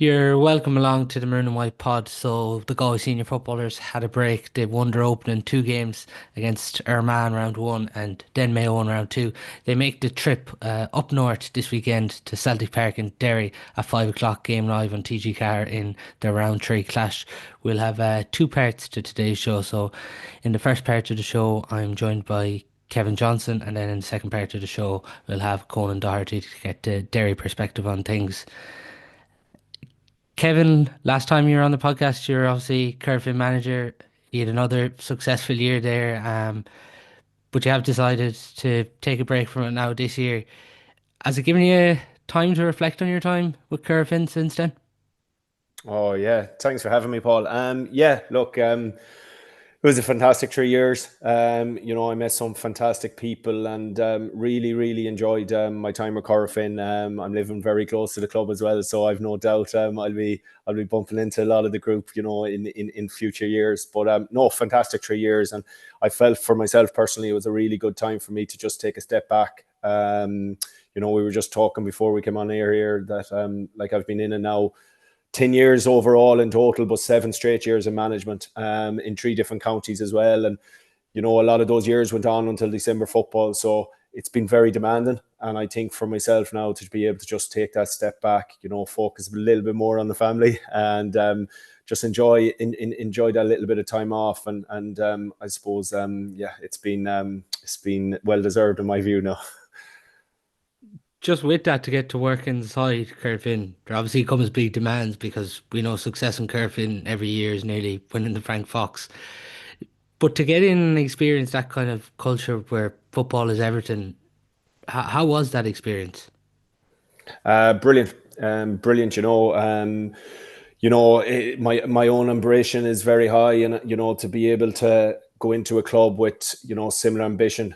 You're welcome along to the Maroon and White pod. So the Galway senior footballers had a break. They won their opening two games against Armagh round one and then Mayo in round two. They make the trip up north this weekend to Celtic Park in Derry at 5 o'clock game live on TG Car in their round three clash. We'll have two parts to today's show. So in the first part of the show, I'm joined by Kevin Johnson, and then in the second part of the show, we'll have Conan Doherty to get the Derry perspective on things. Kevin, last time you were on the podcast, you were obviously Corofin manager. You had another successful year there, but you have decided to take a break from it now this year. Has it given you time to reflect on your time with Corofin since then? Oh yeah, thanks for having me, Paul. Yeah, look, it was a fantastic 3 years. I met some fantastic people and really, really enjoyed my time with Corofin. I'm living very close to the club as well, so I've no doubt I'll be bumping into a lot of the group, in future years. But no, fantastic 3 years, and I felt for myself personally it was a really good time for me to just take a step back. We were just talking before we came on air here that like I've been in and now 10 years overall in total, but 7 straight years in management in three different counties as well. And, a lot of those years went on until December football. So it's been very demanding. And I think for myself now to be able to just take that step back, focus a little bit more on the family and just enjoy that little bit of time off. And I suppose, yeah, it's been well deserved in my view now. Just with that, to get to work inside Corofin, there obviously comes big demands because we know success in Corofin every year is nearly winning the Frank Fox. But to get in and experience that kind of culture where football is everything, how was that experience? Brilliant, brilliant. My own ambition is very high, and to be able to go into a club with similar ambition,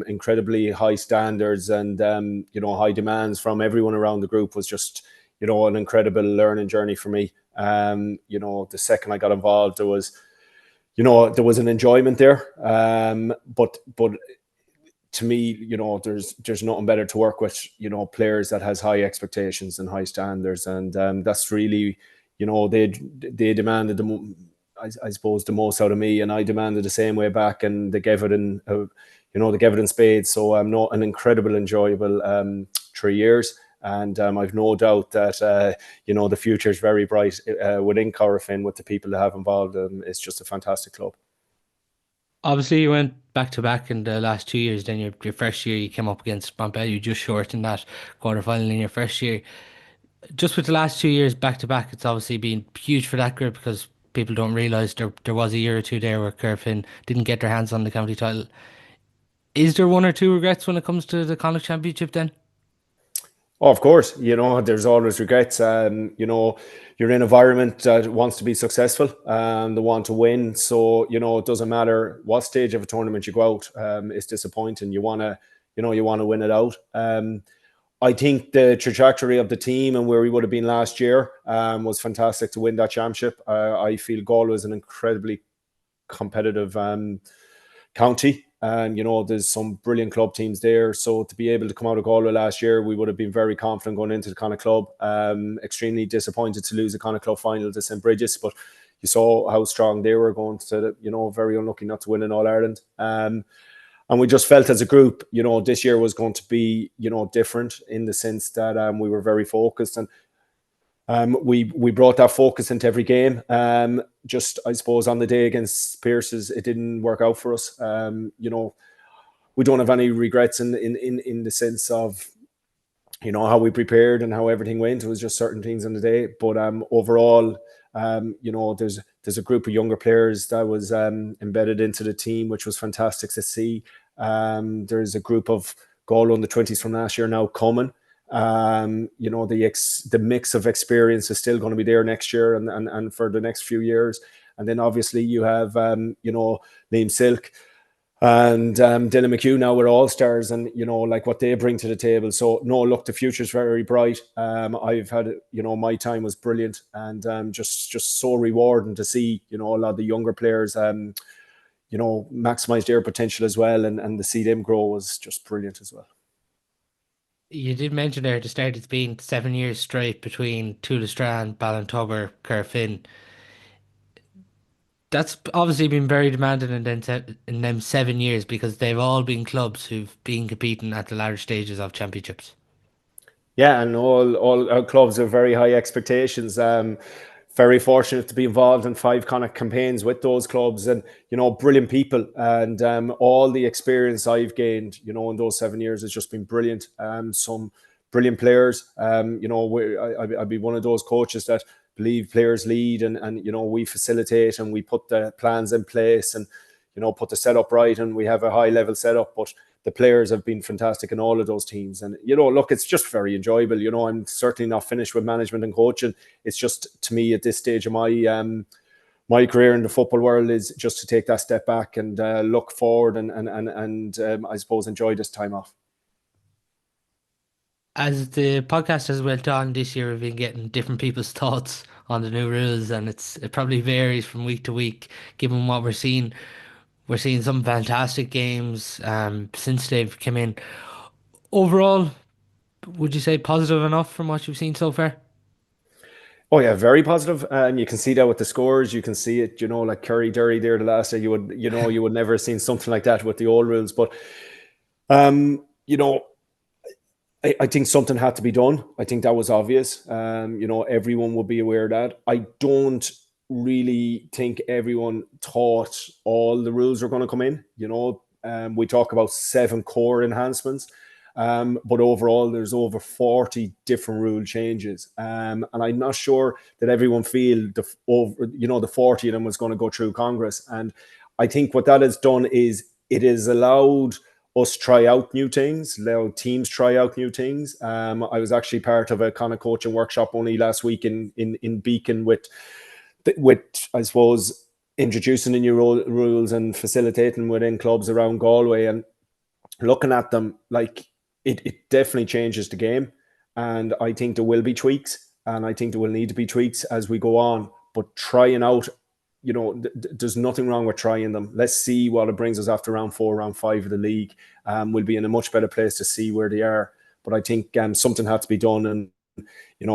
incredibly high standards, and high demands from everyone around the group was just an incredible learning journey for me. The second I got involved, there was an enjoyment there, but to me, there's nothing better to work with, players that has high expectations and high standards, and that's really, they demanded I suppose the most out of me, and I demanded the same way back, and they gave it in spades. So I'm not an incredible, enjoyable 3 years, and I've no doubt that the future is very bright within Corofin with the people that have involved. It's just a fantastic club. Obviously, you went back to back in the last 2 years. Then your first year, you came up against Montpellier, you just short in that quarter final in your first year. Just with the last 2 years back to back, it's obviously been huge for that group because people don't realise there was a year or two there where Corofin didn't get their hands on the county title. Is there one or two regrets when it comes to the Connacht Championship then? Oh, of course, there's always regrets. You're in an environment that wants to be successful and they want to win. So, it doesn't matter what stage of a tournament you go out. It's disappointing. You want to win it out. I think the trajectory of the team and where we would have been last year was fantastic to win that championship. I feel Galway was an incredibly competitive county. And, there's some brilliant club teams there. So to be able to come out of Galway last year, we would have been very confident going into the Connacht Club. Extremely disappointed to lose the Connacht Club final to St. Bridget's, but you saw how strong they were going to, very unlucky not to win in All Ireland. And we just felt as a group, this year was going to be, different in the sense that we were very focused, and we brought that focus into every game. Just I suppose on the day against Pierce's, it didn't work out for us. We don't have any regrets in the sense of how we prepared and how everything went. It was just certain things on the day, but overall, there's a group of younger players that was embedded into the team, which was fantastic to see. There's a group of Galway on the 20s from last year now coming. The mix of experience is still going to be there next year and for the next few years. And then obviously you have Liam Silk and Dylan McHugh now with All Stars, and like what they bring to the table. So no, look, the future is very bright. I've had my time was brilliant, and just so rewarding to see a lot of the younger players maximize their potential as well, and to see them grow was just brilliant as well. You did mention there at the start it's been 7 years straight between Tualastrán, Ballintubber, Corofin. That's obviously been very demanding in them 7 years because they've all been clubs who've been competing at the latter stages of championships. Yeah, and all our clubs have very high expectations. Very fortunate to be involved in five kind of campaigns with those clubs, and brilliant people, and all the experience I've gained, in those 7 years has just been brilliant. Some brilliant players. I'd be one of those coaches that believe players lead, and we facilitate and we put the plans in place, and put the setup right, and we have a high level setup, but the players have been fantastic in all of those teams. And, look, it's just very enjoyable. I'm certainly not finished with management and coaching. It's just, to me, at this stage of my career in the football world, is just to take that step back and look forward and I suppose enjoy this time off. As the podcast has went on this year, we've been getting different people's thoughts on the new rules, and it probably varies from week to week, given what we're seeing. We're seeing some fantastic games since they've come in. Overall, would you say positive enough from what you've seen so far? Oh yeah, very positive. You can see that with the scores. You can see it, like Kerry Derry there the last day. You would never have seen something like that with the old rules. But I think something had to be done. I think that was obvious. Everyone would be aware of that. I don't really think everyone thought all the rules were going to come in. We talk about 7 core enhancements, but overall there's over 40 different rule changes, and I'm not sure that everyone feel the 40 of them was going to go through Congress. And I think what that has done is it has allowed us try out new things, let teams try out new things. I was actually part of a kind of coaching workshop only last week in Beacon with I suppose introducing the new rules and facilitating within clubs around Galway, and looking at them, like it definitely changes the game. And I think there will be tweaks, and I think there will need to be tweaks as we go on. But trying out, there's nothing wrong with trying them. Let's see what it brings us after round 4, round 5 of the league. We'll be in a much better place to see where they are. But I think something had to be done. And,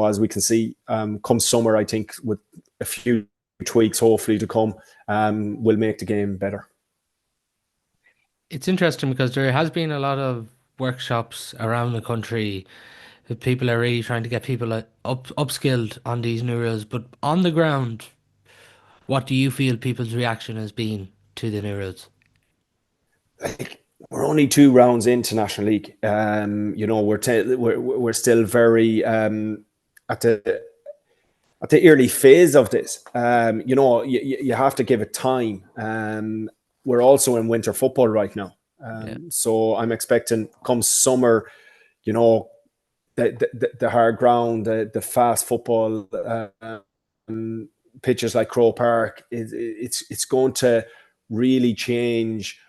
as we can see, come summer, I think with a few tweaks, hopefully to come, will make the game better. It's interesting because there has been a lot of workshops around the country. People are really trying to get people upskilled on these new rules. But on the ground, what do you feel people's reaction has been to the new rules? Like, we're only 2 rounds into National League. We're still very at the early phase of this. You have to give it time. We're also in winter football right now. Yeah. So I'm expecting come summer, the hard ground, the fast football, pitches like Crow Park, it's going to really change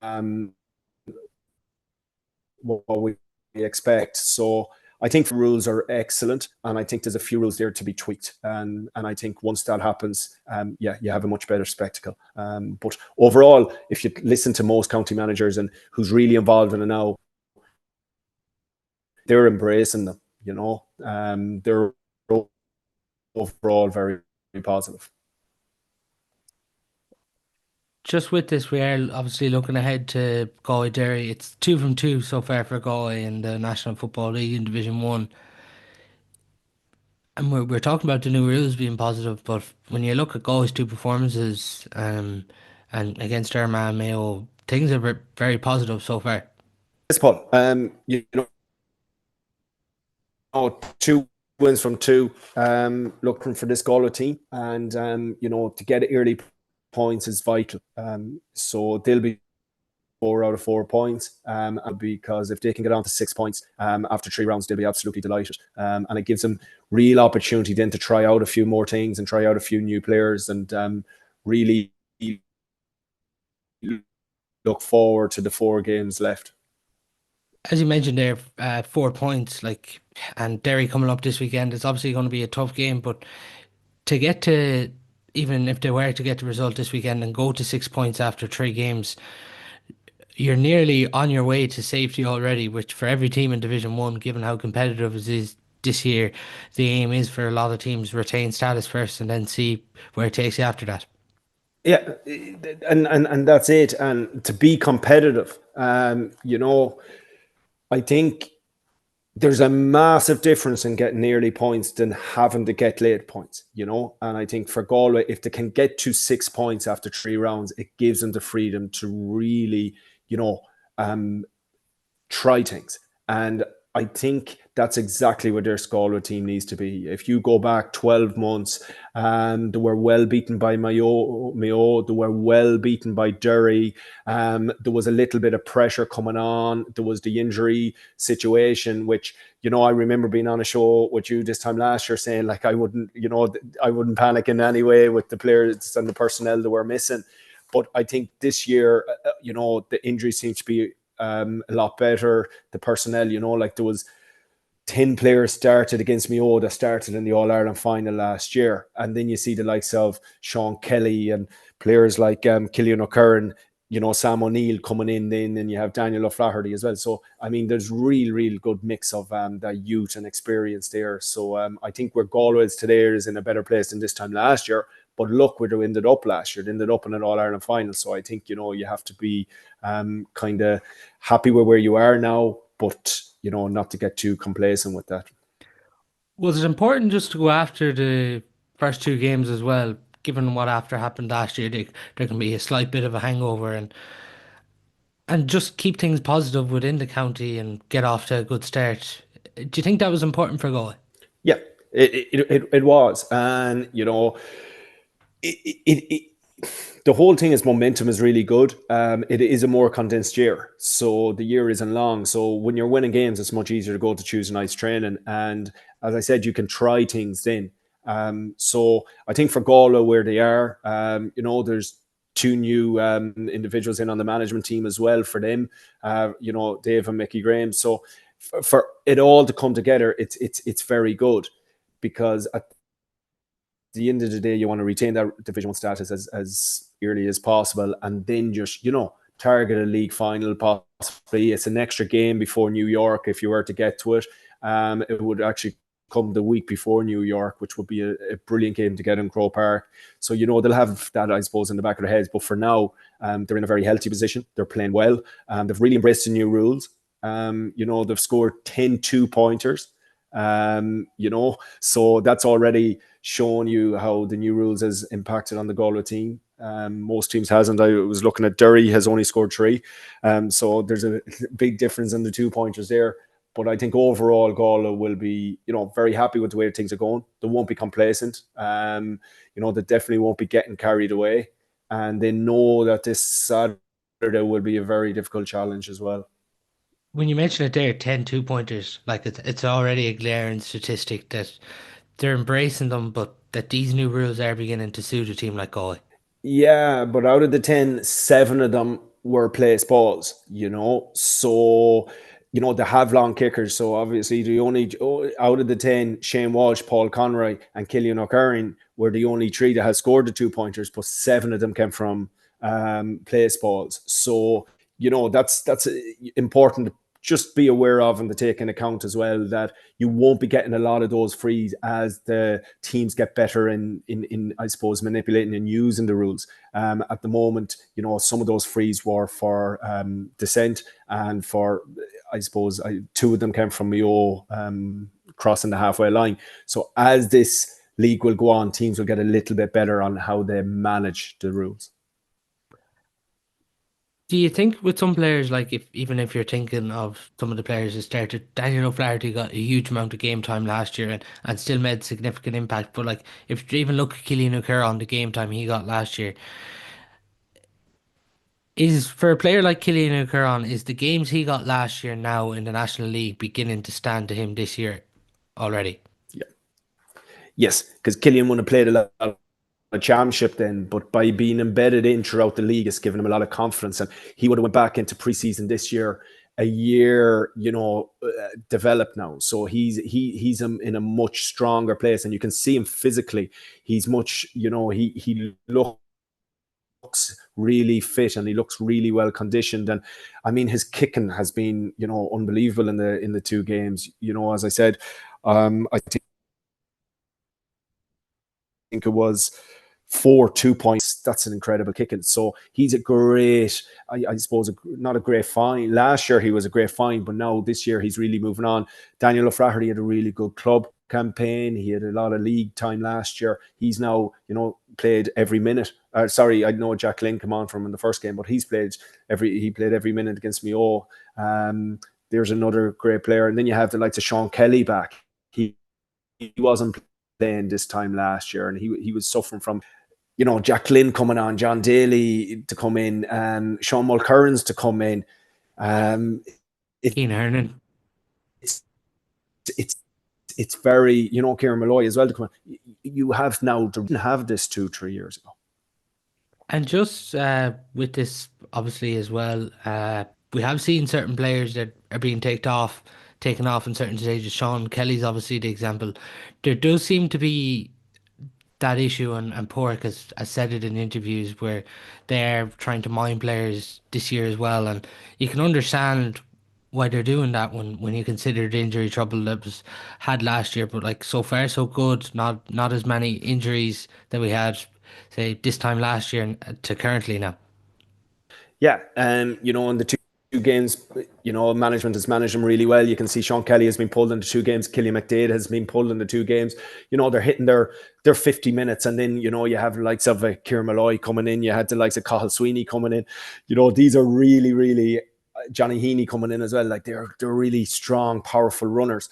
um, what we expect. So I think the rules are excellent, and I think there's a few rules there to be tweaked. And I think once that happens, you have a much better spectacle. But overall, if you listen to most county managers and who's really involved in it now, they're embracing them. They're overall very, very positive. Just with this, we are obviously looking ahead to Galway Derry. It's 2 from 2 so far for Galway in the National Football League in Division 1. And we're talking about the new rules being positive, but when you look at Galway's 2 performances and against Armagh and Mayo, things are very positive so far. Yes, Paul. 2 wins from 2. Looking for this Galway team, and to get early points is vital. So they'll be 4 out of 4 points, because if they can get on to 6 points after 3 rounds, they'll be absolutely delighted. And it gives them real opportunity then to try out a few more things and try out a few new players, and really look forward to the 4 games left. As you mentioned there, 4 points, and Derry coming up this weekend, it's obviously going to be a tough game, but to get to, even if they were to get the result this weekend and go to 6 points after 3 games, you're nearly on your way to safety already, which for every team in Division One, given how competitive it is this year, the aim is for a lot of teams retain status first and then see where it takes you after that. Yeah, and that's it. And to be competitive, I think there's a massive difference in getting early points than having to get late points. And I think for Galway, if they can get to 6 points after 3 rounds, it gives them the freedom to really, you know, um, try things. And I think that's exactly where their Galway team needs to be. If you go back 12 months, they were well beaten by Mayo, they were well beaten by Derry. There was a little bit of pressure coming on. There was the injury situation, which, I remember being on a show with you this time last year saying, like, I wouldn't panic in any way with the players and the personnel that were missing. But I think this year, the injury seems to be a lot better. The personnel, like there was 10 players started against Mayo that started in the All-Ireland final last year. And then you see the likes of Sean Kelly and players like Killian O'Curran, Sam O'Neill coming in then, and you have Daniel O'Flaherty as well. So, I mean, there's real good mix of that youth and experience there. So I think where Galway is today is in a better place than this time last year. But look where they ended up last year. They ended up in an All-Ireland final. So I think, you have to be kind of happy with where you are now, but, not to get too complacent with that. Was it important just to go after the first two games as well, given what after happened last year? There can be a slight bit of a hangover and just keep things positive within the county and get off to a good start. Do you think that was important for Galway? Yeah, it was. And, it the whole thing is momentum is really good. It is a more condensed year, so the year isn't long. So when you're winning games, it's much easier to go to Tuesday night's training. And as I said, you can try things then. So I think for Galway where they are, there's two new individuals in on the management team as well for them. Dave and Mickey Graham. So for it all to come together, it's very good, because at the end of the day, you want to retain that Division 1 status as early as possible, and then just, target a league final possibly. It's an extra game before New York if you were to get to it. It would actually come the week before New York, which would be a brilliant game to get in Croke Park. So, they'll have that, I suppose, in the back of their heads. But for now, they're in a very healthy position. They're playing well. They've really embraced the new rules. They've scored 10 2-pointers. So that's already shown you how the new rules has impacted on the Galway team. Most teams hasn't. I was looking at Derry has only scored 3. So there's a big difference in the 2-pointers there. But I think overall Galway will be, very happy with the way things are going. They won't be complacent. They definitely won't be getting carried away. And they know that this Saturday will be a very difficult challenge as well. When you mention it there, 10 2-pointers, like it's already a glaring statistic that they're embracing them, but that these new rules are beginning to suit a team like Galway. Yeah, but out of the 10, 7 of them were place balls, So, they have long kickers. So obviously the only out of the 10, Shane Walsh, Paul Conroy, and Killian O'Curran were the only 3 that had scored the 2-pointers, but 7 of them came from place balls. So, that's important to just be aware of and to take into account as well, that you won't be getting a lot of those frees as the teams get better in I suppose, manipulating and using the rules. At the moment, some of those frees were for dissent, and for, I suppose, 2 of them came from Mayo crossing the halfway line. So as this league will go on, teams will get a little bit better on how they manage the rules. Do you think with some players, like even if you're thinking of some of the players who started, Daniel O'Flaherty got a huge amount of game time last year and still made significant impact. But like if you even look at Killian O'Curran, the game time he got last year, is for a player like Killian O'Curran, is the games he got last year now in the National League beginning to stand to him this year already? Yeah. Yes, because Killian wouldn't have played a lot of a championship then, but by being embedded in throughout the league, it's given him a lot of confidence, and he would have went back into preseason this year, a year, developed now. So he's in a much stronger place, and you can see him physically. He's much, he looks looks really fit and he looks really well conditioned. And I mean, his kicking has been, unbelievable in the two games. As I said, I think it was 4 2 points. That's an incredible kicking. So he's a great, I suppose, not a great find. Last year he was a great find, but now this year he's really moving on. Daniel O'Flaherty had a really good club campaign. He had a lot of league time last year. He's now, played every minute. Sorry, I know Jack Lynn came on from in the first game, but he played every minute against Mayo. There's another great player, and then you have the likes of Sean Kelly back. He wasn't playing this time last year, and he was suffering from, Jack Lynn coming on, John Daly to come in, Sean Mulcairns to come in. Keen Hernan. It's very, Kieran Malloy as well to come in. You have now to have this 2-3 years ago. And just with this, obviously, as well, we have seen certain players that are being taken off in certain stages. Sean Kelly's obviously the example. There does seem to be that issue, and Porrick has said it in interviews where they're trying to mine players this year as well. And you can understand why they're doing that when you consider the injury trouble that was had last year. But like, so far so good, not as many injuries that we had, say, this time last year to currently now. Yeah, in the two games, management has managed them really well. You can see Sean Kelly has been pulled into 2 games. Killian McDade has been pulled into 2 games. They're hitting their 50 minutes, and then you have the likes of Kieran Malloy coming in. You had the likes of Cathal Sweeney coming in. These are really, really Johnny Heaney coming in as well. Like they're really strong, powerful runners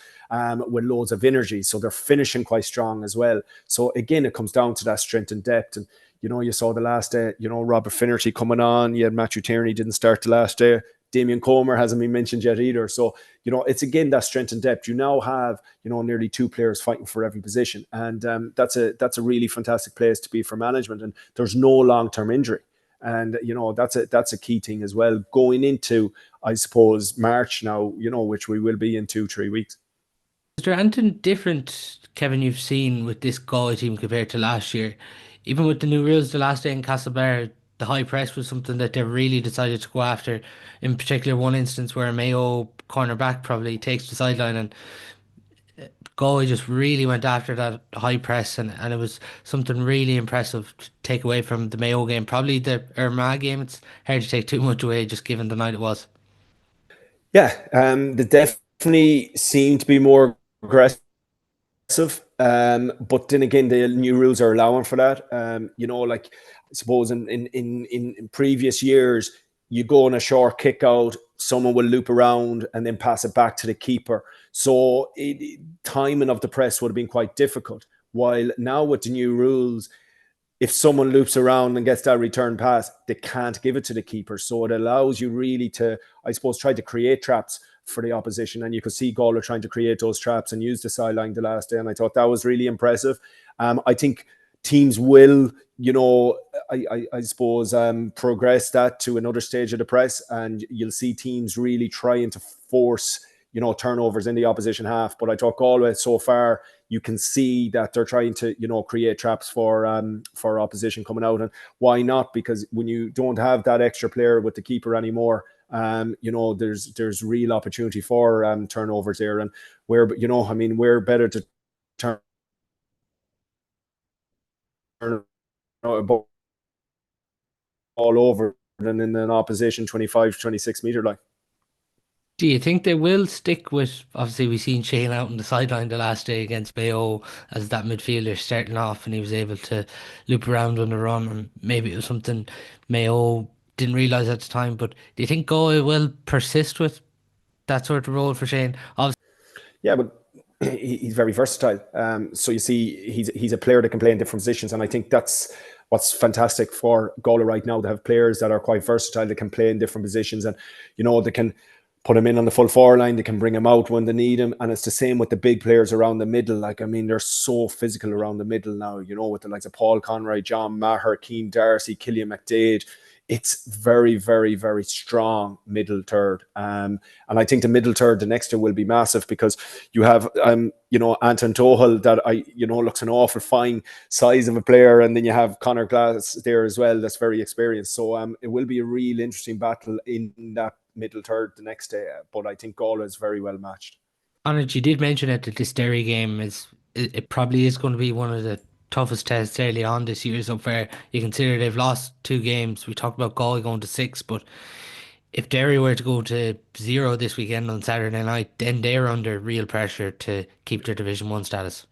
with loads of energy. So they're finishing quite strong as well. So again, it comes down to that strength and depth. And you saw the last day, Robert Finnerty coming on. You had Matthew Tierney didn't start the last day. Damien Comer hasn't been mentioned yet either. So, it's again that strength and depth. You now have, nearly 2 players fighting for every position. And that's a really fantastic place to be for management. And there's no long-term injury. And, that's a key thing as well going into, I suppose, March now, which we will be in 2-3 weeks. Is there anything different, Kevin, you've seen with this Galway team compared to last year? Even with the new rules the last day in Castlebar, the high press was something that they really decided to go after. In particular, one instance where a Mayo cornerback probably takes the sideline, and Galway just really went after that high press, and it was something really impressive to take away from the Mayo game. Probably the Armagh game, it's hard to take too much away just given the night it was. Yeah, they definitely seem to be more aggressive. But then again, the new rules are allowing for that. Like I suppose in previous years, you go on a short kick out, someone will loop around and then pass it back to the keeper. So timing of the press would have been quite difficult. While now with the new rules, if someone loops around and gets that return pass, they can't give it to the keeper. So it allows you really to, I suppose, try to create traps for the opposition. And you could see Galway trying to create those traps and use the sideline the last day. And I thought that was really impressive. I think teams will, I suppose, progress that to another stage of the press. And you'll see teams really trying to force, turnovers in the opposition half. But I thought Galway so far, you can see that they're trying to, create traps for opposition coming out. And why not? Because when you don't have that extra player with the keeper anymore, there's real opportunity for turnovers there. And we're better to turn a ball all over than in an opposition 25, 26 meter line. Do you think they will stick with, obviously we've seen Shane out on the sideline the last day against Mayo as that midfielder starting off, and he was able to loop around on the run, and maybe it was something Mayo didn't realise at the time, but do you think Galway will persist with that sort of role for Shane? Obviously, yeah, but he's very versatile. So you see, he's a player that can play in different positions, and I think that's what's fantastic for Galway right now. They have players that are quite versatile, that can play in different positions, and they can put him in on the full forward line, they can bring him out when they need him. And it's the same with the big players around the middle. They're so physical around the middle now, with the likes of Paul Conroy, John Maher, Cian Darcy, Killian McDade. it's very, very, very strong middle third. And I think the middle third, the next year, will be massive because you have, Anton Tohal that looks an awful fine size of a player. And then you have Conor Glass there as well. That's very experienced. So it will be a real interesting battle in that middle third the next day. But I think Galway is very well matched. And you did mention it that this Derry game it probably is going to be one of the toughest tests early on this year so far. You consider they've lost two games. We talked about Galway going to six, but if Derry were to go to zero this weekend on Saturday night, then they're under real pressure to keep their Division One status.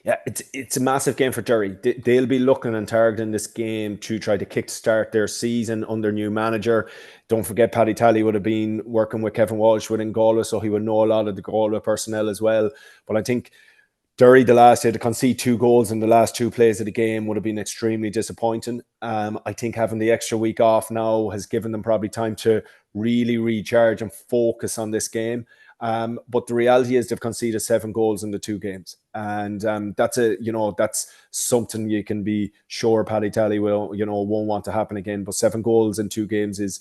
Yeah, it's a massive game for Derry. They'll be looking and targeting this game to try to kickstart their season under new manager. Don't forget, Paddy Talley would have been working with Kevin Walsh within Galway, so he would know a lot of the Galway personnel as well. But I think Derry, the last year, to concede 2 goals in the last 2 plays of the game would have been extremely disappointing. I think having the extra week off now has given them probably time to really recharge and focus on this game. But the reality is they've conceded 7 goals in the 2 games, and that's something you can be sure Paddy Talley won't want to happen again. But 7 goals in 2 games is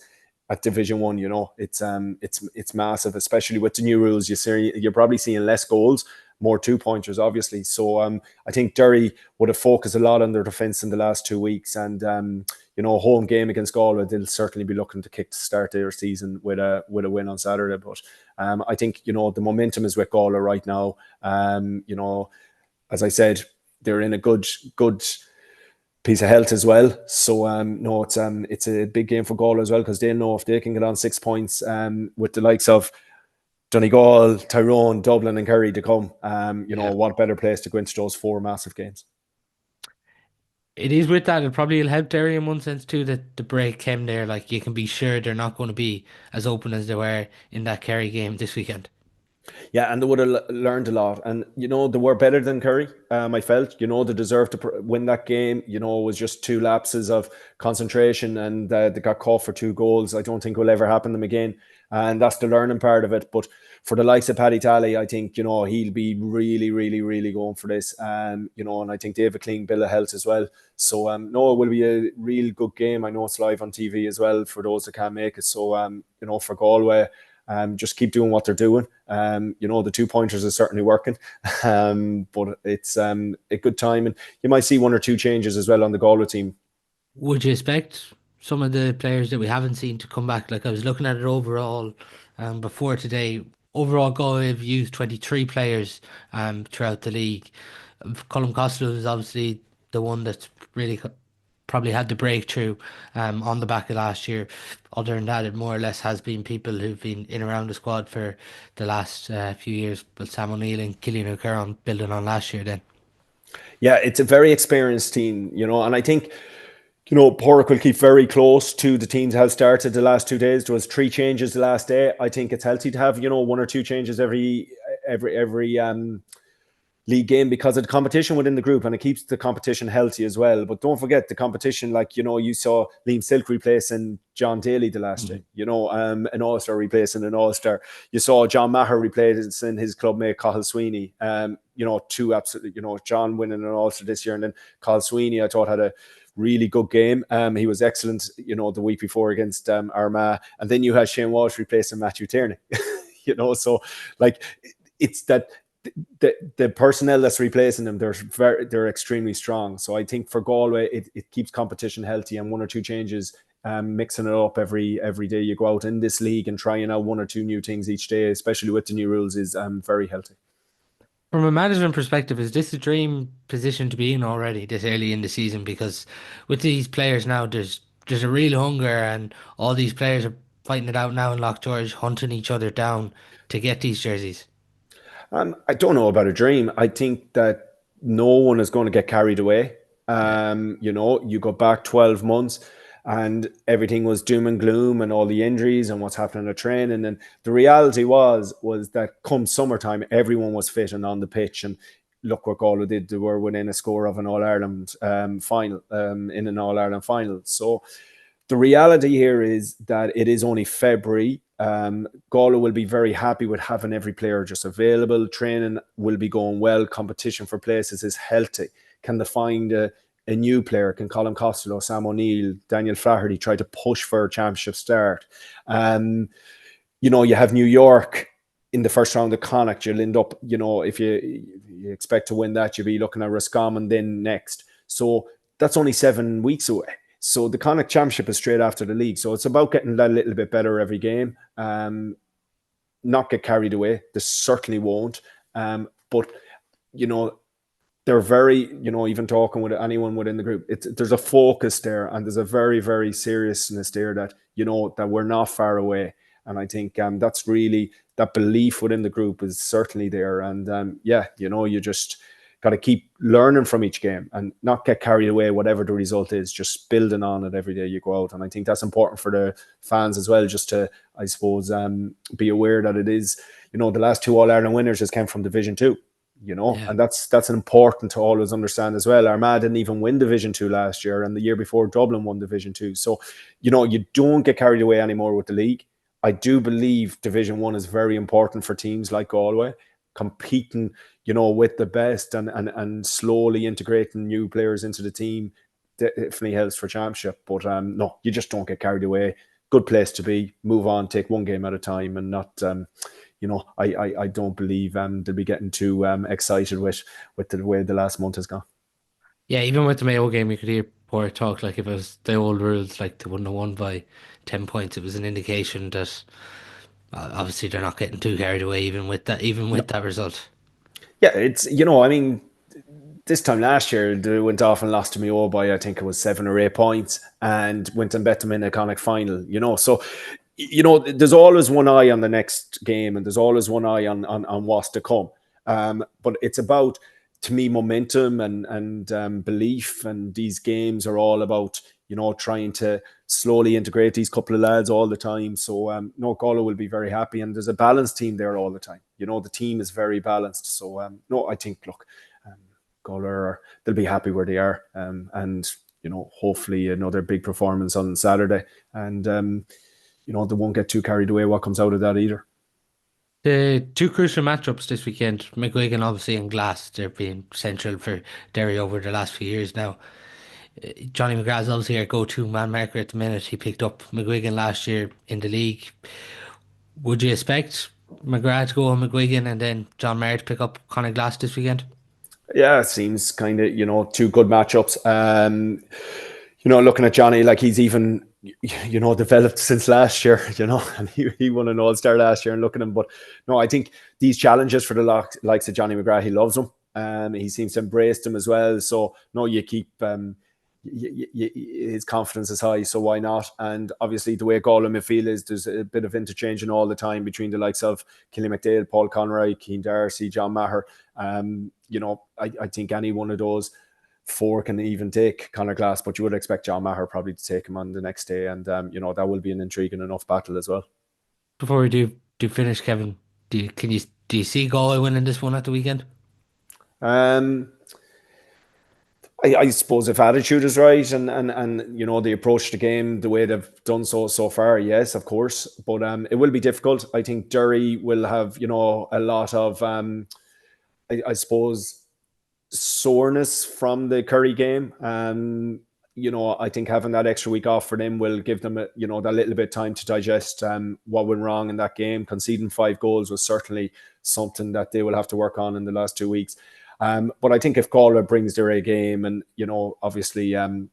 at Division One. It's massive, especially with the new rules. You're probably seeing less goals, more 2-pointers, obviously. So I think Derry would have focused a lot on their defence in the last 2 weeks, and home game against Galway, they'll certainly be looking to start their season with a win on Saturday. But I think the momentum is with Galway right now. As I said, they're in a good piece of health as well. So it's a big game for Galway as well, because they'll know if they can get on 6 points with the likes of Donegal, Tyrone, Dublin and Kerry to come, what better place to go into those 4 massive games. It is with that, it probably will help Derry in one sense too that the break came there. Like you can be sure they're not going to be as open as they were in that Kerry game this weekend. Yeah, and they would have learned a lot. And, they were better than Kerry, I felt. They deserved to win that game. It was just 2 lapses of concentration, and they got caught for 2 goals. I don't think it will ever happen to them again. And that's the learning part of it. But for the likes of Paddy Talley, I think, he'll be really, really, really going for this. And I think they have a clean bill of health as well. So, it will be a real good game. I know it's live on TV as well for those that can't make it. So, for Galway, just keep doing what they're doing. The 2-pointers are certainly working, but it's a good time, and you might see 1 or 2 changes as well on the Galway team. Would you expect some of the players that we haven't seen to come back? Like I was looking at it overall before today. Overall, Galway have used 23 players throughout the league. Colm Costello is obviously the one that's really probably had the breakthrough on the back of last year. Other than that, it more or less has been people who've been in around the squad for the last few years. But Sam O'Neill and Killian O'Carroll building on last year then. Yeah, it's a very experienced team, and I think, Porrick will keep very close to the teams that have started the last 2 days. There was 3 changes the last day. I think it's healthy to have, 1 or 2 changes every league game because of the competition within the group, and it keeps the competition healthy as well. But don't forget the competition, like, you saw Liam Silk replacing John Daly the last day, an All-Star replacing an All-Star. You saw John Maher replacing his clubmate Cathal Sweeney. 2 absolutely, John winning an All-Star this year, and then Cathal Sweeney I thought had a really good game. He was excellent, the week before against Armagh. And then you had Shane Walsh replacing Matthew Tierney. So like it's that the personnel that's replacing them, they're extremely strong. So I think for Galway, it keeps competition healthy, and 1 or 2 changes, mixing it up every day you go out in this league and trying out 1 or 2 new things each day, especially with the new rules, is very healthy. From a management perspective, is this a dream position to be in already this early in the season? Because with these players now, there's a real hunger, and all these players are fighting it out now in Loch George, hunting each other down to get these jerseys. I don't know about a dream. I think that no one is going to get carried away. You go back 12 months and everything was doom and gloom and all the injuries and what's happening at training. And the reality was that come summertime, everyone was fit and on the pitch. And look what Galway did. They were within a score of an All-Ireland final, in an All-Ireland final. So the reality here is that it is only February. Galway will be very happy with having every player just available. Training will be going well. Competition for places is healthy. Can they find a a new player, can Colin Costello, Sam O'Neill, Daniel Flaherty try to push for a championship start. You have New York in the first round of Connacht. You'll end up, if you expect to win that, you'll be looking at Roscommon then next. So that's only 7 weeks away. So the Connacht Championship is straight after the league. So it's about getting that little bit better every game. Not get carried away. They certainly won't. But, they're very, even talking with anyone within the group, there's a focus there, and there's a very, very seriousness there that, that we're not far away. And I think that's really, that belief within the group is certainly there. And you just got to keep learning from each game and not get carried away, whatever the result is, just building on it every day you go out. And I think that's important for the fans as well, just to, I suppose, be aware that it is, the last 2 All-Ireland winners just came from Division 2. And that's important to always understand as well. Armagh didn't even win Division 2 last year, and the year before Dublin won Division 2. So, you don't get carried away anymore with the league. I do believe Division 1 is very important for teams like Galway, competing, with the best and slowly integrating new players into the team definitely helps for championship. But no, you just don't get carried away. Good place to be. Move on, take one game at a time, and not I don't believe they'll be getting too excited with the way the last month has gone. Yeah, even with the Mayo game, you could hear poor talk. Like, if it was the old rules, like they wouldn't have won by 10 points. It was an indication that obviously they're not getting too carried away, even with that result. Yeah, it's this time last year they went off and lost to Mayo by, I think it was 7 or 8 points, and went and bet them in a Connacht final. So there's always one eye on the next game, and there's always one eye on what's to come. But it's about, to me, momentum and belief, and these games are all about, trying to slowly integrate these couple of lads all the time. So no, Galway will be very happy, and there's a balanced team there all the time. The team is very balanced. So no, I think, look, Galway, they'll be happy where they are, and hopefully another big performance on Saturday, and they won't get too carried away what comes out of that either. The 2 crucial matchups this weekend, McGuigan obviously and Glass, they're being central for Derry over the last few years now. Johnny McGrath's obviously our go-to man marker at the minute. He picked up McGuigan last year in the league. Would you expect McGrath to go on McGuigan and then John Maher to pick up Conor Glass this weekend? Yeah, it seems kind of, 2 good matchups. Looking at Johnny, like, he's even, developed since last year, and he won an All-Star last year, and look at him. But no, I think these challenges for the likes of Johnny McGrath, he loves them. He seems to embrace them as well. So no, you keep, his confidence is high, so why not? And obviously the way Galway midfield is, there's a bit of interchanging all the time between the likes of Killy McDale, Paul Conroy, Cian Darcy, John Maher. I think any one of those 4 can even take Conor Glass, but you would expect John Maher probably to take him on the next day, and that will be an intriguing enough battle as well. Before we do finish, Kevin, do you see Galway winning this one at the weekend? I suppose if attitude is right, and they approach the game the way they've done so far, yes, of course. But it will be difficult. I think Derry will have a lot of I suppose soreness from the Kerry game. I think having that extra week off for them will give them that little bit of time to digest what went wrong in that game. Conceding 5 goals was certainly something that they will have to work on in the last 2 weeks. But I think if Galway brings their A game, and obviously and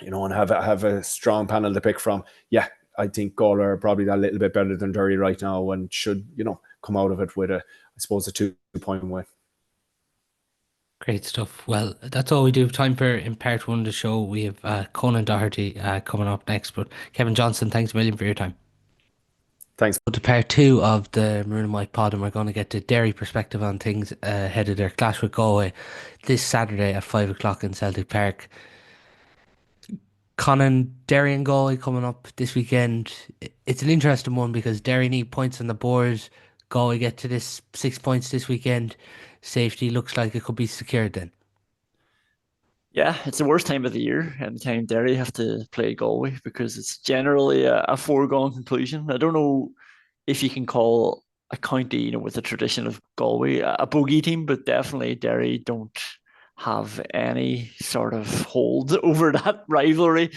have a strong panel to pick from, yeah, I think Galway are probably that little bit better than Derry right now, and should come out of it with a 2-point win. Great stuff. Well, that's all we do have time for in part 1 of the show. We have Conan Doherty coming up next. But Kevin Johnson, thanks a million for your time. Thanks. To part 2 of the Maroon and White pod, and we're going to get the Derry perspective on things ahead of their clash with Galway this Saturday at 5 o'clock in Celtic Park. Conan, Derry and Galway coming up this weekend. It's an interesting one because Derry need points on the board. Galway get to this 6 points this weekend. Safety looks like it could be secured then. Yeah, it's the worst time of the year, and the time Derry have to play Galway, because it's generally a foregone conclusion. I don't know if you can call a county, with the tradition of Galway, a bogey team, but definitely Derry don't have any sort of hold over that rivalry.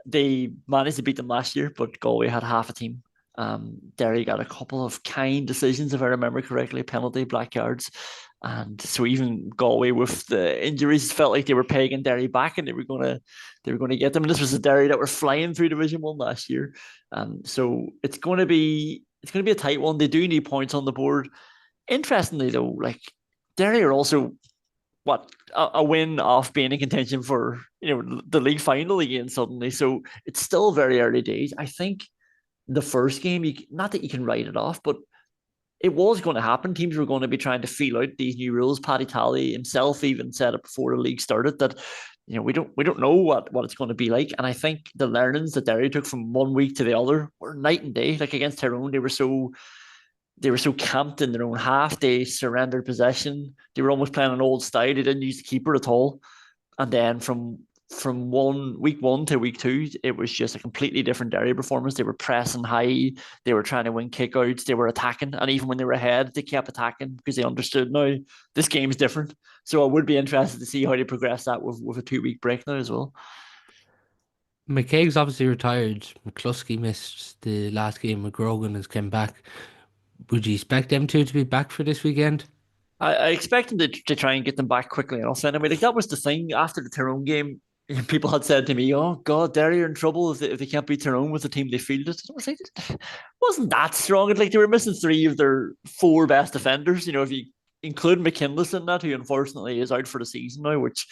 They managed to beat them last year, but Galway had half a team. Derry got a couple of kind decisions, if I remember correctly, penalty, black cards. And so even Galway with the injuries felt like they were pegging Derry back and they were gonna get them. And this was a Derry that were flying through Division 1 last year. So it's gonna be a tight one. They do need points on the board. Interestingly though, like Derry are also a win off being in contention for the league final again suddenly. So it's still very early days. I think the first game, not that you can write it off, but it was going to happen. Teams were going to be trying to feel out these new rules. Paddy Talley himself even said it before the league started that we don't know what it's going to be like. And I think the learnings that Derry took from one week to the other were night and day. Like against Tyrone, they were so camped in their own half. They surrendered possession. They were almost playing an old style. They didn't use the keeper at all. And then from week one to week two, it was just a completely different Derry performance. They were pressing high. They were trying to win kickouts. They were attacking. And even when they were ahead, they kept attacking because they understood now this game's different. So I would be interested to see how they progress that with a 2-week break now as well. McKaig's obviously retired. McCluskey missed the last game. McGrogan has come back. Would you expect them two to be back for this weekend? I expect them to try and get them back quickly enough. Anyway, like that was the thing after the Tyrone game. People had said to me, "Oh God, Derry are in trouble if they can't beat Tyrone with the team they fielded." I was like, wasn't that strong? Like they were missing 3 of their 4 best defenders. If you include McKinless in that, who unfortunately is out for the season now, which,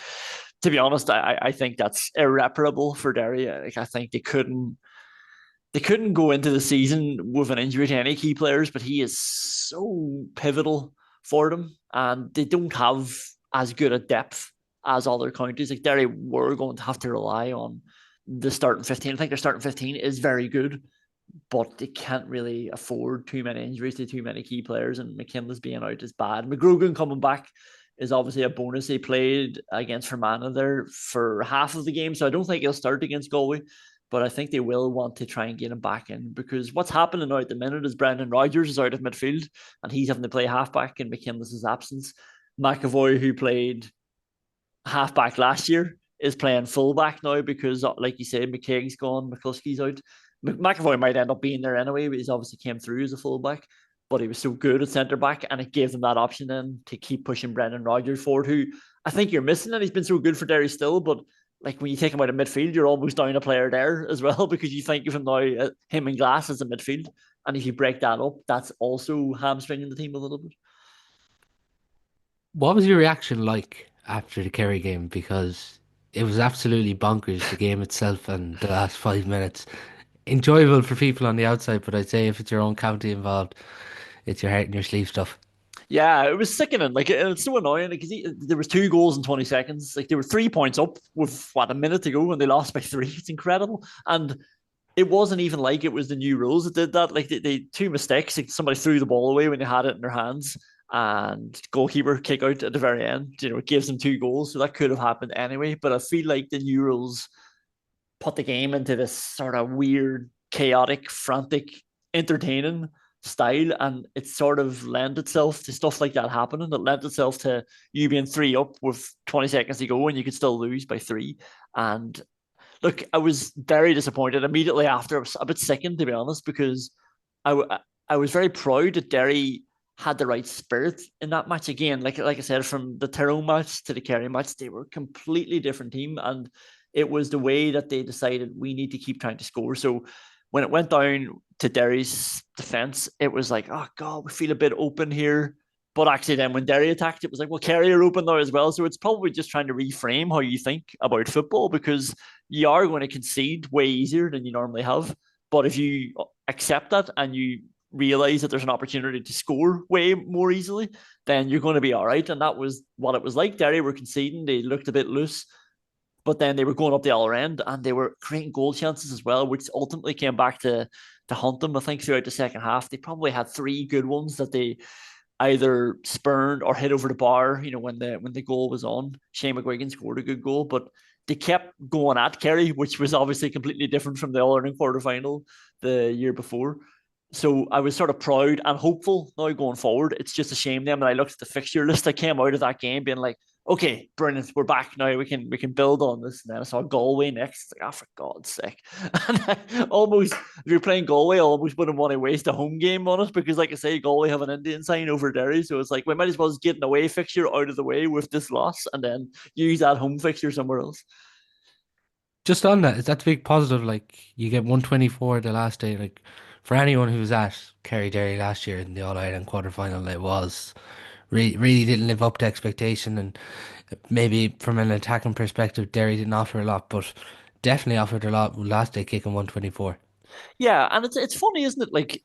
to be honest, I think that's irreparable for Derry. Like I think they couldn't go into the season with an injury to any key players, but he is so pivotal for them, and they don't have as good a depth as other counties. Like Derry were going to have to rely on the starting 15. I think their starting 15 is very good, but they can't really afford too many injuries to too many key players, and McKinless being out is bad. McGrogan coming back is obviously a bonus. He played against Fermanagh there for half of the game, so I don't think he'll start against Galway. But I think they will want to try and get him back in, because what's happening now at the minute is Brendan Rodgers is out of midfield and he's having to play halfback in McKinless's absence. McAvoy, who played halfback last year, is playing fullback now because, like you said, McKaig's gone, McCluskey's out. McAvoy might end up being there anyway, but he's obviously came through as a fullback. But he was so good at centre back, and it gave them that option then to keep pushing Brendan Rodgers forward, who I think you're missing, and he's been so good for Derry still, but like when you take him out of midfield, you're almost down a player there as well, because you think of him now, him and Glass as a midfield. And if you break that up, that's also hamstringing the team a little bit. What was your reaction like after the Kerry game? Because it was absolutely bonkers, the game itself and the last 5 minutes. Enjoyable for people on the outside, but I'd say if it's your own county involved, it's your heart and your sleeve stuff. Yeah, it was sickening. Like, it's so annoying because there was 2 goals in 20 seconds. Like, they were 3 points up with a minute to go, and they lost by 3. It's incredible. And it wasn't even like it was the new rules that did that. Like, they 2 mistakes. Like, somebody threw the ball away when they had it in their hands, and goalkeeper kick out at the very end. It gives them 2 goals, so that could have happened anyway. But I feel like the new rules put the game into this sort of weird, chaotic, frantic, entertaining style, and it sort of lent itself to stuff like that happening. It lent itself to you being 3 up with 20 seconds to go and you could still lose by 3. And look, I was very disappointed immediately after. I was a bit sickened, to be honest, because I was very proud that Derry had the right spirit in that match. Again, like I said, from the Tyrone match to the Kerry match, they were a completely different team, and it was the way that they decided we need to keep trying to score. So when it went down to Derry's defence, it was like, oh God, we feel a bit open here. But actually then when Derry attacked, it was like, well, Kerry are open now as well. So it's probably just trying to reframe how you think about football, because you are going to concede way easier than you normally have. But if you accept that and you realise that there's an opportunity to score way more easily, then you're going to be all right. And that was what it was like. Derry were conceding. They looked a bit loose. But then they were going up the other end and they were creating goal chances as well, which ultimately came back to haunt them. I think throughout the second half, they probably had 3 good ones that they either spurned or hit over the bar, when the goal was on. Shane McGuigan scored a good goal, but they kept going at Kerry, which was obviously completely different from the All-Ireland quarter-final the year before. So I was sort of proud and hopeful now going forward. It's just a shame then when I looked at the fixture list, I came out of that game being like, okay, brilliant, we're back now. We can build on this. And then I saw Galway next. Like, oh, for God's sake! And almost, if you're playing Galway, I almost wouldn't want to waste a home game on it because, like I say, Galway have an Indian sign over Derry, so it's like we might as well just get an away fixture out of the way with this loss, and then use that home fixture somewhere else. Just on that, is that the big positive? Like you get 124 the last day. Like for anyone who was at Kerry Derry last year in the All Ireland quarter final, it was really didn't live up to expectation, and maybe from an attacking perspective, Derry didn't offer a lot, but definitely offered a lot last day, kicking 124. Yeah, and it's funny, isn't it? Like,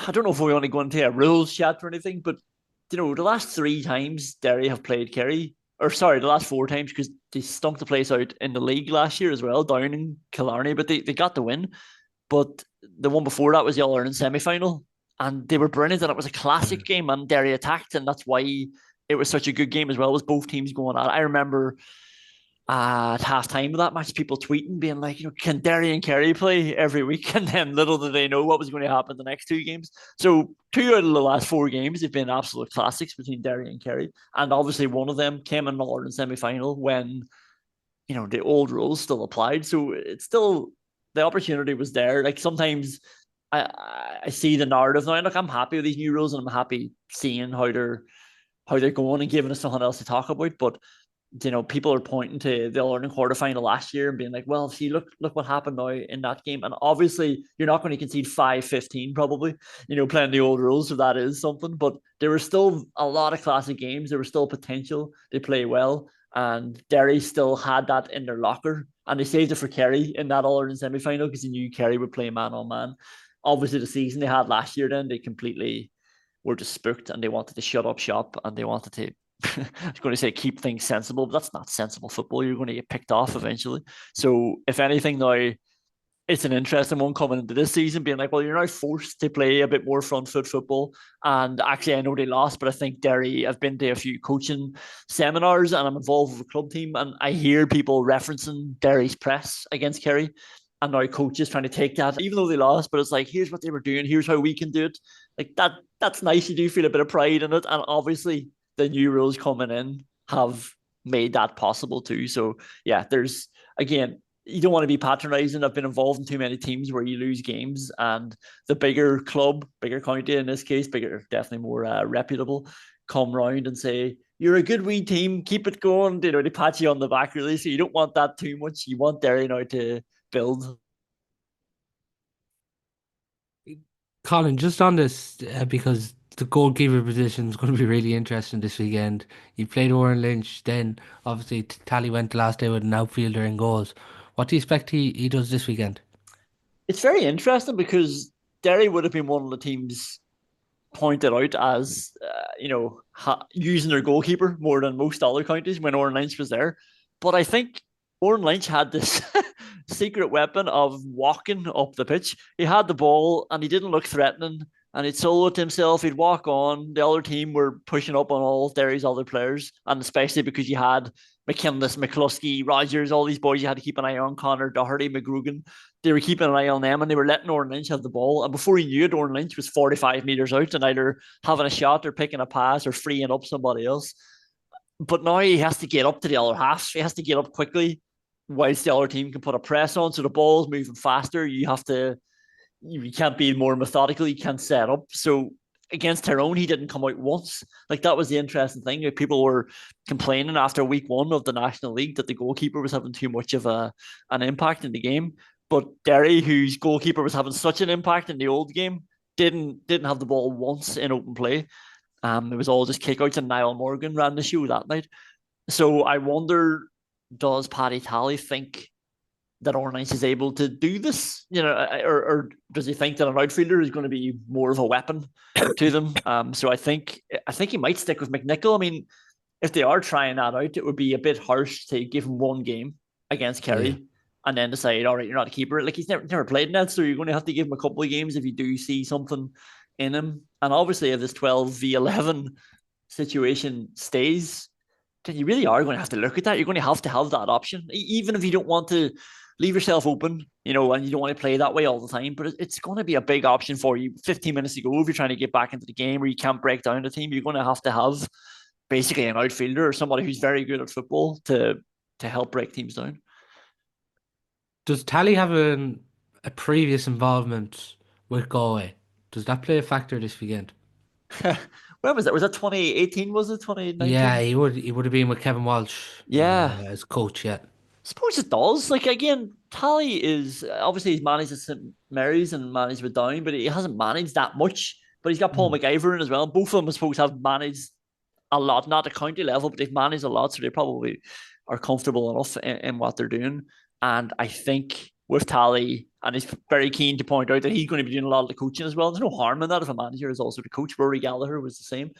I don't know if we want to go into a rules chat or anything, but the last three times Derry have played Kerry, or sorry, the last four times because they stunk the place out in the league last year as well, down in Killarney, but they got the win. But the one before that was the All Ireland semi final, and they were brilliant, and it was a classic game, and Derry attacked, and that's why it was such a good game as well. Was both teams going at it. I remember at half time of that match, people tweeting, being like, can Derry and Kerry play every week? And then little did they know what was going to happen the next two games. So 2 out of the last 4 games have been absolute classics between Derry and Kerry. And obviously one of them came in the All Ireland semi-final when, the old rules still applied. So it's still, the opportunity was there. Like sometimes I see the narrative now, and look, I'm happy with these new rules and I'm happy seeing how they're going and giving us something else to talk about. But people are pointing to the All Ireland quarterfinal last year and being like, well, see, look what happened now in that game. And obviously, you're not going to concede 5-15 probably, playing the old rules, so that is something. But there were still a lot of classic games. There was still potential. They play well. And Derry still had that in their locker. And they saved it for Kerry in that All Ireland semi-final because they knew Kerry would play man-on-man. Obviously, the season they had last year, then they completely were just spooked and they wanted to shut up shop and they wanted to I was going to say keep things sensible, but that's not sensible football. You're going to get picked off eventually. So if anything now, it's an interesting one coming into this season, being like, well, you're now forced to play a bit more front foot football. And actually, I know they lost, but I think Derry, I've been to a few coaching seminars and I'm involved with a club team, and I hear people referencing Derry's press against Kerry. And now coaches trying to take that, even though they lost, but it's like, here's what they were doing, here's how we can do it. Like that's nice. You do feel a bit of pride in it. And obviously the new rules coming in have made that possible too. So yeah, there's, again, you don't want to be patronizing. I've been involved in too many teams where you lose games, and the bigger club, bigger county in this case, bigger, definitely more reputable, come round and say, you're a good wee team, keep it going. They pat you on the back really. So you don't want that too much. You want Derry now to build. Colin, just on this, because the goalkeeper position is going to be really interesting this weekend. You played Oran Lynch, then obviously Tally went the last day with an outfielder in goals. What do you expect he does this weekend? It's very interesting because Derry would have been one of the teams pointed out as, using their goalkeeper more than most other counties when Oran Lynch was there. But I think Oran Lynch had this secret weapon of walking up the pitch. He had the ball and he didn't look threatening, and he'd solo it to himself. He'd walk on. The other team were pushing up on all of Derry's other players, and especially because you had McKinless, McCluskey, Rogers, all these boys you had to keep an eye on, Conan Doherty, McGrugan. They were keeping an eye on them, and they were letting Oran Lynch have the ball. And before he knew it, Oran Lynch was 45 metres out and either having a shot or picking a pass or freeing up somebody else. But now he has to get up to the other half. He has to get up quickly whilst the other team can put a press on. So the ball's moving faster. You can't be more methodical. You can't set up. So against Tyrone, he didn't come out once. Like, that was the interesting thing. People were complaining after week 1 of the National League that the goalkeeper was having too much of an impact in the game. But Derry, whose goalkeeper was having such an impact in the old game, didn't have the ball once in open play. It was all just kickouts, and Niall Morgan ran the show that night. So I wonder, does Paddy Tally think that Oran Lynch is able to do this? Or does he think that an outfielder is going to be more of a weapon to them? So I think he might stick with McNicholl. I mean, if they are trying that out, it would be a bit harsh to give him one game against Kerry and then decide, all right, you're not a keeper. Like, he's never played in that, so you're going to have to give him a couple of games if you do see something in him. And obviously, if this 12v11 situation stays, then you really are going to have to look at that. You're going to have that option, even if you don't want to leave yourself open, and you don't want to play that way all the time. But it's going to be a big option for you 15 minutes ago if you're trying to get back into the game, or you can't break down the team. You're going to have basically an outfielder or somebody who's very good at football to help break teams down. Does Tally have a previous involvement with Galway? Does that play a factor this weekend? When was that? Was that 2018? Was it Yeah, 2019? he would have been with Kevin Walsh Yeah, as coach, yeah. suppose it does. Like again, Tally is obviously he's managed at St Mary's and managed with Down, but he hasn't managed that much. But he's got Paul Mm. McIver in as well. Both of them, I suppose, have managed a lot, not at county level, but they've managed a lot, so they probably are comfortable enough in what they're doing. And I think with Tally, and he's very keen to point out that he's going to be doing a lot of the coaching as well. There's no harm in that if a manager is also the coach. Rory Gallagher was the same,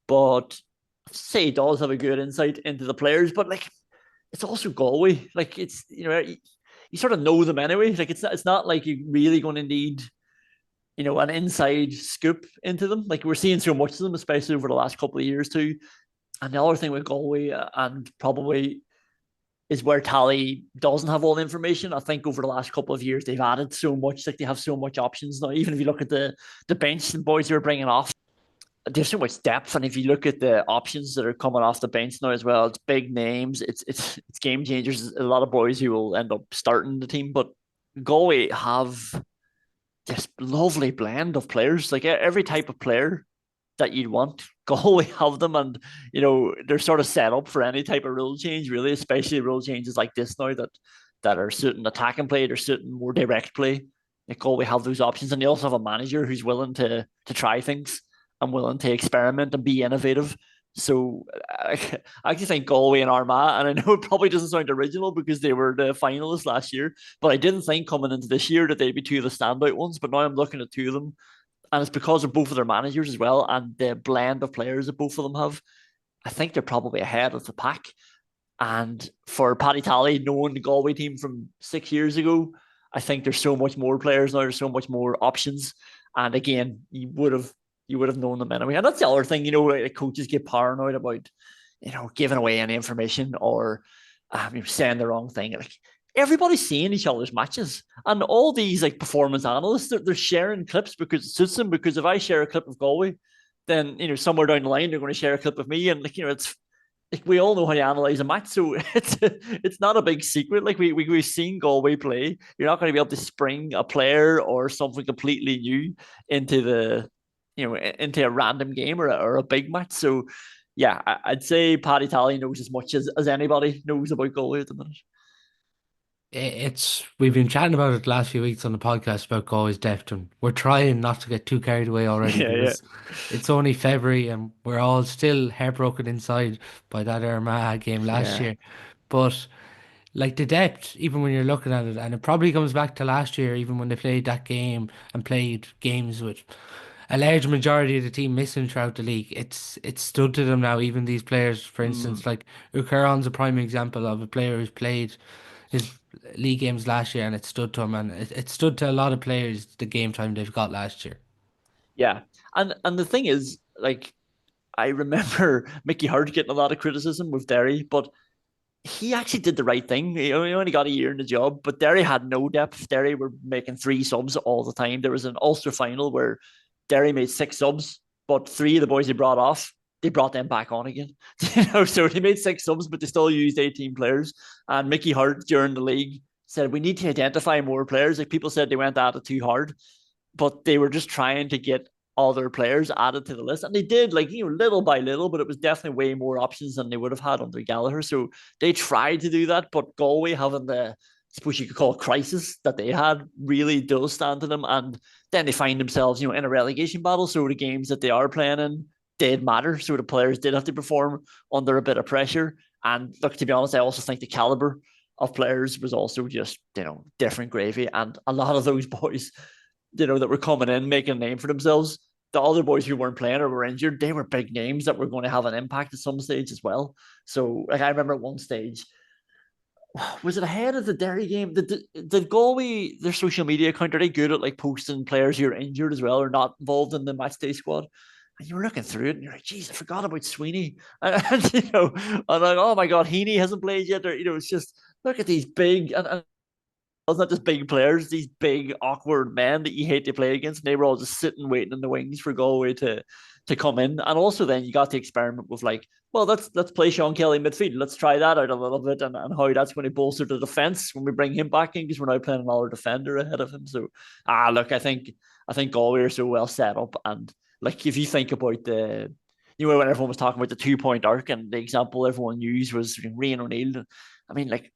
but I'd say he does have a good insight into the players. But like, it's also Galway. Like, it's you sort of know them anyway. Like, it's not like you're really going to need an inside scoop into them. Like we're seeing so much of them, especially over the last couple of years too. And the other thing with Galway, and probably is where Tally doesn't have all the information. I think over the last couple of years they've added so much, like they have so much options now. Even if you look at the bench and boys who are bringing off, there's so much depth. And if you look at the options that are coming off the bench now as well, it's big names, it's game changers. A lot of boys who will end up starting the team, but Galway have this lovely blend of players, like every type of player that you'd want. Galway have them, and they're sort of set up for any type of rule change, really, especially rule changes like this now that are certain attacking play, they're certain more direct play. Like Galway have those options, and they also have a manager who's willing to try things and willing to experiment and be innovative. So I actually think Galway and Armagh, and I know it probably doesn't sound original because they were the finalists last year, but I didn't think coming into this year that they'd be two of the standout ones. But now I'm looking at two of them, and it's because of both of their managers as well and the blend of players that both of them have. I think they're probably ahead of the pack. And for Paddy Tally, knowing the Galway team from 6 years ago, I think there's so much more players now. There's so much more options. And again, you would have known them anyway. And that's the other thing, like coaches get paranoid about, giving away any information or saying the wrong thing. Like everybody's seeing each other's matches, and all these like performance analysts, they're sharing clips because it suits them. Because if I share a clip of Galway, then somewhere down the line they're going to share a clip of me, and it's like we all know how to analyze a match, so it's not a big secret. Like we've seen Galway play. You're not going to be able to spring a player or something completely new into into a random game or a big match. So yeah, I'd say Paddy Tally knows as much as anybody knows about Galway at the minute. We've been chatting about it the last few weeks on the podcast about Galway's depth, and we're trying not to get too carried away already Yeah, yeah, because it's only February and we're all still heartbroken inside by that Armagh game last yeah. year. But like the depth, even when you're looking at it, and it probably comes back to last year, even when they played that game and played games with a large majority of the team missing throughout the league, it's stood to them now. Even these players, for Mm. instance, like Ucaron's a prime example of a player who's played his league games last year and it stood to him, and it stood to a lot of players the game time they've got last year. Yeah, and the thing is, like, I remember Mickey Hart getting a lot of criticism with Derry, but he actually did the right thing. He only got a year in the job, but Derry had no depth. Derry were making three subs all the time. There was an Ulster final where Derry made six subs, but three of the boys they brought off, they brought them back on again. So they made six subs, but they still used 18 players. And Mickey Hart during the league said we need to identify more players. Like people said they went at it too hard, but they were just trying to get other players added to the list. And they did, like, little by little, but it was definitely way more options than they would have had under Gallagher. So they tried to do that, but Galway having I suppose you could call it crisis that they had really does stand to them. And then they find themselves, in a relegation battle. So the games that they are playing in did matter. So the players did have to perform under a bit of pressure. And look, to be honest, I also think the caliber of players was also just, different gravy. And a lot of those boys, that were coming in, making a name for themselves. The other boys who weren't playing or were injured, they were big names that were going to have an impact at some stage as well. So, like, I remember at one stage, was it ahead of the Derry game? Did Galway, their social media account, are they good at like posting players who are injured as well or not involved in the match day squad? And you were looking through it and you're like, geez, I forgot about Sweeney. And I'm like, oh my God, Heaney hasn't played yet. Or, it's just, look at these big, and it's not just big players, these big awkward men that you hate to play against. And they were all just sitting waiting in the wings for Galway to come in. And also then you got to experiment with like, well, let's play Sean Kelly midfield. Let's try that out a little bit and how that's going to bolster the defense when we bring him back in because we're now playing another defender ahead of him. So look, I think Galway are so well set up. And like if you think about when everyone was talking about the 2 point arc and the example everyone used was Rian O'Neill. I mean, like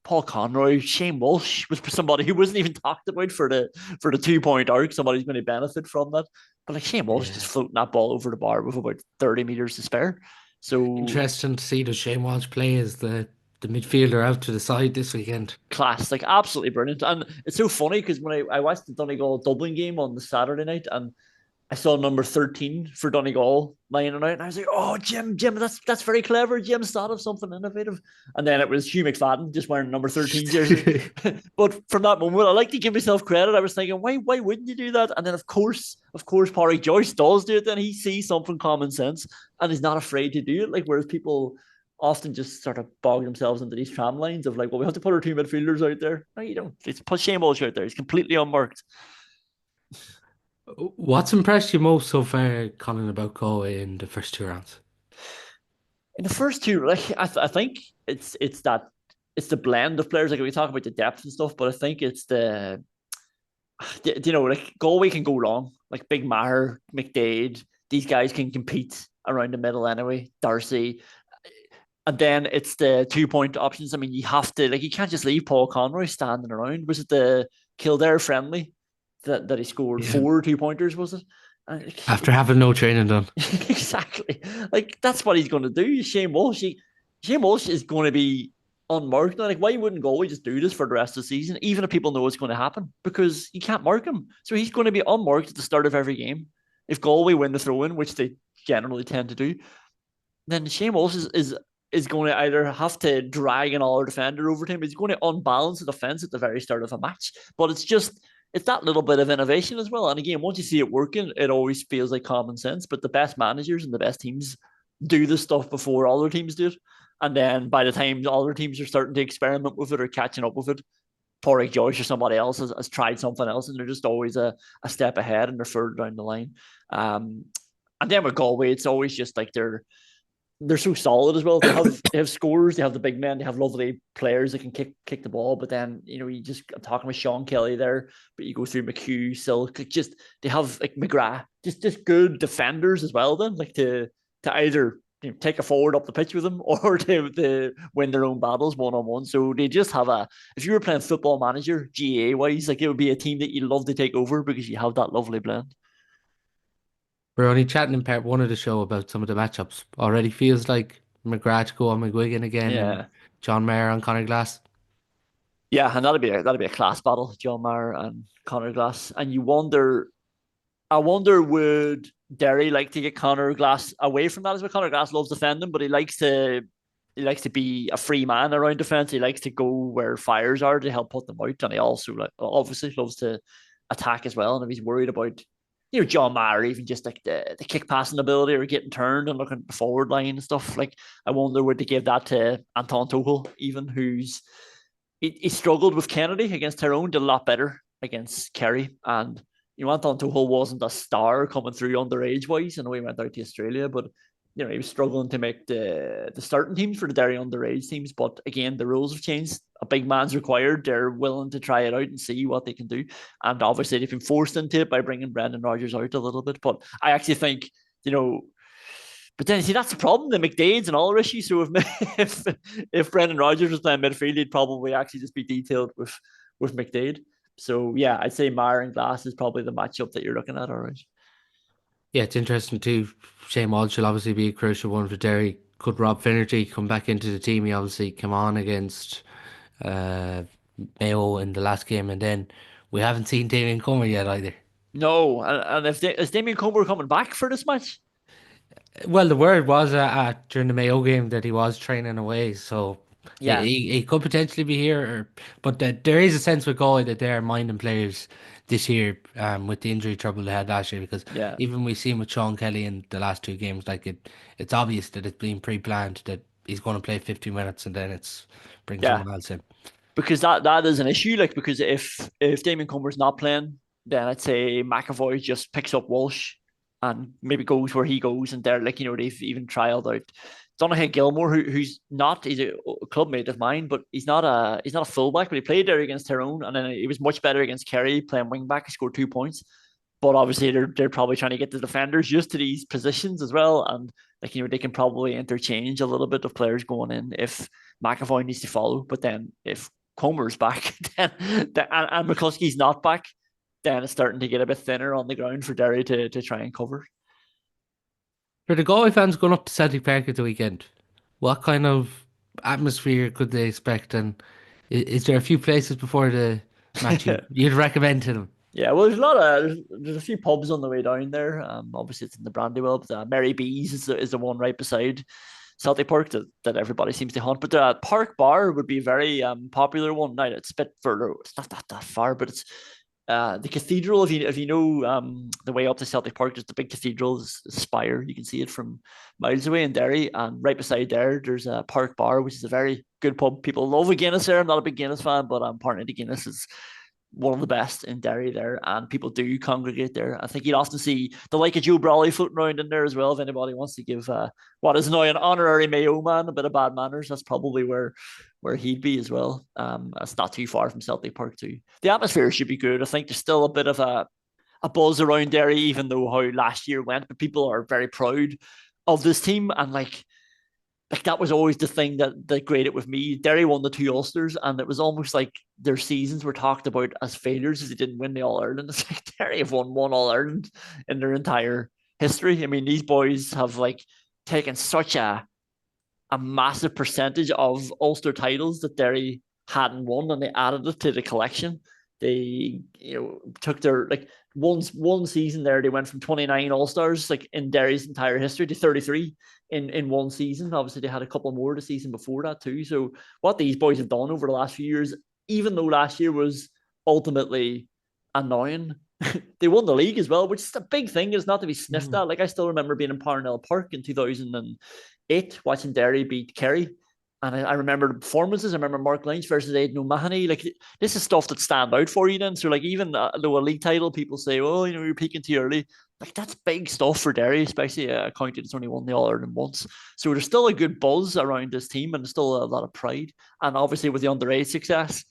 Paul Conroy, Shane Walsh was somebody who wasn't even talked about for the 2 point arc. Somebody's going to benefit from that. But like Shane Walsh just floating that ball over the bar with about 30 meters to spare. So interesting to see does Shane Walsh play as the midfielder out to the side this weekend. Class, like absolutely brilliant. And it's so funny because when I watched the Donegal Dublin game on the Saturday night and I saw number 13 for Donegal lying out, and I was like, "Oh, Jim, that's very clever. Jim's thought of something innovative." And then it was Hugh McFadden just wearing number 13 jersey. But from that moment, I like to give myself credit. I was thinking, why wouldn't you do that? And then of course, Pádraig Joyce does do it. Then he sees something common sense and he's not afraid to do it. Like whereas people often just sort of bog themselves into these tram lines of like, well, we have to put our 2 midfielders out there. No, you don't. It's put Shane Walsh out there. He's completely unmarked. What's impressed you most so far, Colin, about Galway in the first 2 rounds? In the first two, like I think it's the blend of players. Like we talk about the depth and stuff, but I think it's like Galway can go long. Like Big Maher, McDade, these guys can compete around the middle anyway. Darcy, and then it's the 2 point options. I mean, you have to you can't just leave Paul Conroy standing around. Was it the Kildare friendly that he scored 4 2-pointers? Was it? After having no training done. Exactly. Like that's what he's going to do. Shane Walsh is going to be unmarked. Now, like why wouldn't Galway just do this for the rest of the season, even if people know it's going to happen? Because you can't mark him. So he's going to be unmarked at the start of every game. If Galway win the throw-in, which they generally tend to do, then Shane Walsh is going to either have to drag an all defender over to him. He's going to unbalance the defense at the very start of a match. But it's that little bit of innovation as well. And again, once you see it working, it always feels like common sense. But the best managers and the best teams do this stuff before other teams do it. And then by the time other teams are starting to experiment with it or catching up with it, Pádraig Joyce or somebody else has tried something else and they're just always a step ahead and they're further down the line. And then with Galway, it's always just like they're so solid as well. They have scorers, they have the big men, they have lovely players that can kick the ball. But then I'm talking with Sean Kelly there, but you go through McHugh, Silk, just they have like McGrath, just good defenders as well. Then like to either take a forward up the pitch with them or to win their own battles 1-on-1. So they just have if you were playing Football Manager GA wise, like it would be a team that you'd love to take over because you have that lovely blend. We're only chatting in part 1 of the show about some of the matchups. Already feels like McGrath to go on McGuigan again and John Mayer on Conor Glass. Yeah, and that'll be a class battle, John Mayer and Conor Glass. And I wonder would Derry like to get Conor Glass away from that as well? Conor Glass loves defending, but he likes to be a free man around defence. He likes to go where fires are to help put them out, and he also obviously loves to attack as well. And if he's worried about John Maher, even just like the kick passing ability or getting turned and looking at the forward line and stuff, like I wonder would they give that to Anton Tuchel, even he struggled with Kennedy against Tyrone, did a lot better against Kerry. And Anton Tuchel wasn't a star coming through underage wise. I know he went out to Australia, but he was struggling to make the starting teams for the Derry underage teams. But again, the rules have changed. A big man's required. They're willing to try it out and see what they can do. And obviously, they've been forced into it by bringing Brendan Rodgers out a little bit. But I actually think, but then see that's the problem. The McDades and all their issues. So if Brendan Rodgers was playing midfield, he'd probably actually just be detailed with McDade. So yeah, I'd say Maher and Glass is probably the matchup that you're looking at. All right. Yeah, it's interesting too. Shane Walsh will obviously be a crucial one for Derry. Could Rob Finnerty come back into the team? He obviously came on against Mayo in the last game, and then we haven't seen Damien Comer yet either. No, and is Damien Comer coming back for this match? Well, the word was during the Mayo game that he was training away, so yeah, he could potentially be here. But there is a sense with Galway that they're minding players this year with the injury trouble they had last year, because even we've seen with Sean Kelly in the last 2 games, like it's obvious that it's been pre-planned that he's going to play 50 minutes and then it's bring someone else in. Because that is an issue, like because if Damien Comer's not playing, then I'd say McAvoy just picks up Walsh and maybe goes where he goes. And they're like, they've even trialed out Donaghy Gilmore, he's a club mate of mine, but he's not a fullback, but he played there against Tyrone, and then he was much better against Kerry playing wing back. He scored 2 points. But obviously they're probably trying to get the defenders used to these positions as well. And like, they can probably interchange a little bit of players going in if McAvoy needs to follow. But then if Comer's back then and McCluskey's not back, then it's starting to get a bit thinner on the ground for Derry to try and cover. For the Galway fans going up to Celtic Park at the weekend, what kind of atmosphere could they expect? And is there a few places before the match you'd recommend to them? Yeah, well, there's a few pubs on the way down there. Obviously it's in the Brandywell, but Mary B's is the one right beside Celtic Park that everybody seems to hunt. But the Park Bar would be a very popular one. Now it's a bit further, it's not that far, but it's the cathedral. If you know the way up to Celtic Park, there's the big cathedral, the spire. You can see it from miles away in Derry, and right beside there's a Park Bar, which is a very good pub. People love a Guinness there. I'm not a big Guinness fan, but partner to Guinness is one of the best in Derry there, and people do congregate there. I think you'd often see the like of Joe Brawley floating around in there as well. If anybody wants to give what is now an honorary Mayo man a bit of bad manners, that's probably where he'd be as well. That's not too far from Celtic Park too. The atmosphere should be good. I think there's still a bit of a buzz around Derry, even though how last year went, but people are very proud of this team, and like that was always the thing that graded with me. Derry won the 2 Ulsters, and it was almost like their seasons were talked about as failures as they didn't win the All-Ireland. It's like Derry have won 1 All-Ireland in their entire history. I mean, these boys have like taken such a massive percentage of Ulster titles that Derry hadn't won, and they added it to the collection. They took their one season there, they went from 29 All-Stars like in Derry's entire history to 33 in one season. Obviously they had a couple more the season before that too. So what these boys have done over the last few years, even though last year was ultimately annoying, they won the league as well, which is a big thing. It's not to be sniffed at. Like, I still remember being in Parnell Park in 2008 watching Derry beat Kerry. And I remember the performances. I remember Mark Lynch versus Aidan O'Mahony. Like, this is stuff that stand out for you then. So, like, even though a league title, people say, oh, you're peaking too early. Like, that's big stuff for Derry, especially a county that's only won the All-Ireland once. So there's still a good buzz around this team, and there's still a lot of pride. And obviously with the under-8 success,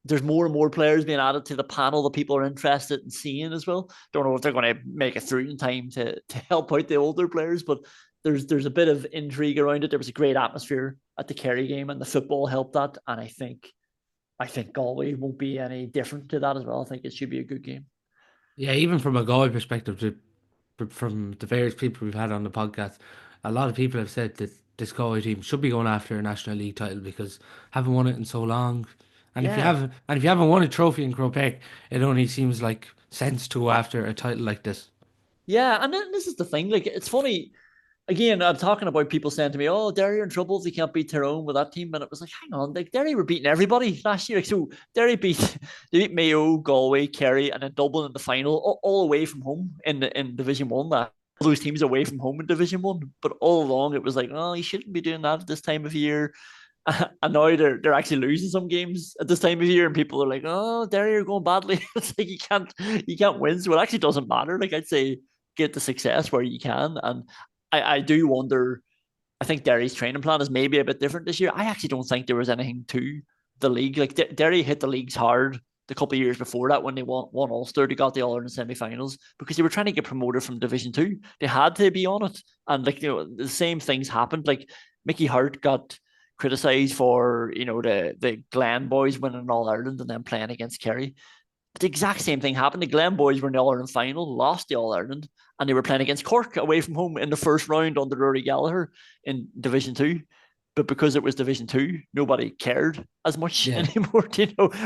there's more and more players being added to the panel that people are interested in seeing as well. Don't know if they're going to make it through in time to help out the older players, but there's a bit of intrigue around it. There was a great atmosphere at the Kerry game, and the football helped that. And I think Galway won't be any different to that as well. I think it should be a good game. Yeah, even from a Galway perspective, from the various people we've had on the podcast, a lot of people have said that this Galway team should be going after a National League title because haven't won it in so long. And if you haven't won a trophy in Croke Park, it only seems like sense to go after a title like this. Yeah, and then this is the thing. Like, it's funny. Again, I'm talking about people saying to me, "Oh, Derry are in trouble if they can't beat Tyrone with that team," and it was like, hang on, like Derry were beating everybody last year. Like, so Derry beat Mayo, Galway, Kerry, and then Dublin in the final, all away from home in Division 1. That all those teams away from home in Division 1, but all along it was like, oh, you shouldn't be doing that at this time of year. And now they're actually losing some games at this time of year, and people are like, "Oh, Derry are going badly." It's like you can't win, so it actually doesn't matter. Like, I'd say, get the success where you can. And I do wonder. I think Derry's training plan is maybe a bit different this year. I actually don't think there was anything to the league. Like, Derry hit the leagues hard the couple of years before that when they won Ulster. They got the All-Ireland semi-finals because they were trying to get promoted from Division 2. They had to be on it, and the same things happened. Like, Mickey Hart got criticised for the Glen boys winning All-Ireland and then playing against Kerry. But the exact same thing happened. The Glen boys were in the All-Ireland final, lost the All-Ireland, and they were playing against Cork away from home in the first round under Rory Gallagher in Division 2. But because it was Division 2, nobody cared as much anymore,